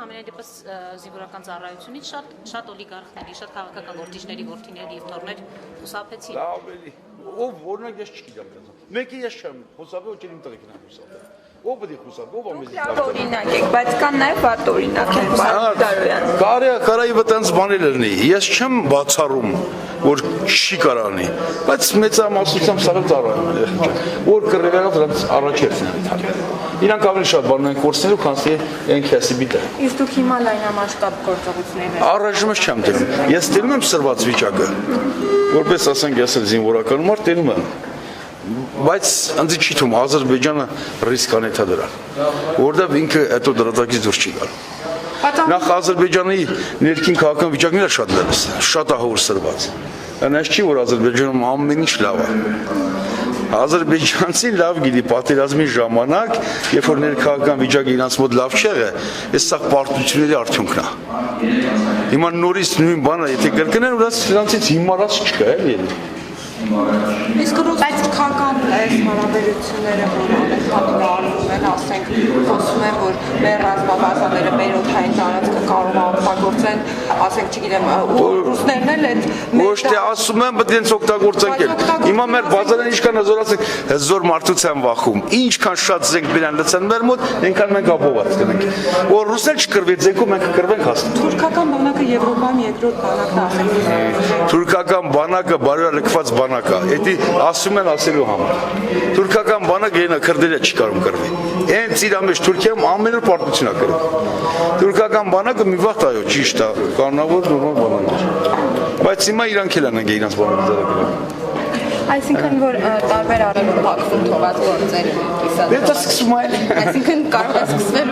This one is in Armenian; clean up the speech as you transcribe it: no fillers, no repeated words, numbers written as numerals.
համենայն դեպս զինվորական ծառայությունից շատ օլիգարխների, շատ քաղաքական գործիչների որդիներ եւ թոռներ խուսափեցին։ Ավելի ով օրինակ ես չգիտեմ դրանց։ Մեկը ես չեմ խուսափել, ոչ իմ տղեկին եմ խուսափել։ Ով պետք է խուսափի, ով ամենից լավ օրինակ եք, բայց կան նաև վատ օրինակ են, Դարոյան։ Կարայի վտենց բաներ լինի։ Ես չեմ բացառում, որ չի կարանի, բայց մեծամասնությամբ սա ծառայում է։ Որ կռվելով դրանց առաջերտն են թափել։ Իրանք ավելի շատ բան են կորցնելու, քան այն քասիբիտը։ Իսկ դուք հիմա լայնամասշտաբ գործողություններ եք։ Առայժմ չեմ դնում։ Ես դնում եմ սրված վիճակը, որպես ասենք ես էլ զինվորական մարդ դնում եմ։ Բայց ինձ չի թվում Ադրբեջանը ռիսկ անեթա դրան, որովհետև ինքը հետո դրատակից դուրս չի գալու։ Նախ Ադրբեջանի ներքին քաղաքական վիճակն է շատ լավ, շատ ահավոր սրված։ Այնպես չի, որ Ադրբեջանում ամեն ինչ լավ է։ Ադրբեջանցին լավ գիտի պատերազմի ժամանակ, երբ որ ներքաղաքական վիճակը իրանց մոտ լավ չէ, այս սա պարտությունների արդյունքն է։ Հիմա նորից նույն բանը, եթե կրկնեն, նրանցից հիմարած չկա, էլի։ Իսկ բայց քաղաքական այս հարաբերությունները, որ անընդհատ արվում են, ասենք, խոսում են, որ մեր ռազմավարները մեր օդային տարածքը կարող է օգտագործեն, ասենք, չգիտեմ, ռուսներն էլ այդ Ոչ թե ասում են, բայց իրենց օգտագործենք էլ։ Հիմա մեր բազարեն ինչքան հզորացեք, հզոր մարդուց են վախում։ Ինչքան շատ զենք բերան լցան մեր մոտ, այնքան մենք ապոված կնենք։ Որ ռուսել չկրվի զենքով մենք կկրվենք հաստատ։ Թուրքական բանակը Եվրոպայում երկրորդ բանակն է, ասենք։ Թուրքական բանակը բարոյալքված բանակ է, դա ասում են ասելու համար։ Թուրքական բանակը այնա քրդերը չի կարող կրվի։ Հենց իր մեջ Թուրքիայում ամեն օր պարտություն է կրում։ Թուրքական բանակը մի վաղ այո, ճիշտ է, կանոնավոր նորմալ բանակ է։ Բայց հիմա իրանք էլ են իրենց բանակը դերակրում։ Այսինքն որ տարբեր արևոքակվում թողած գործեր կիսատ։ Դա սկսում է։ Այսինքն կարող է սկսվել։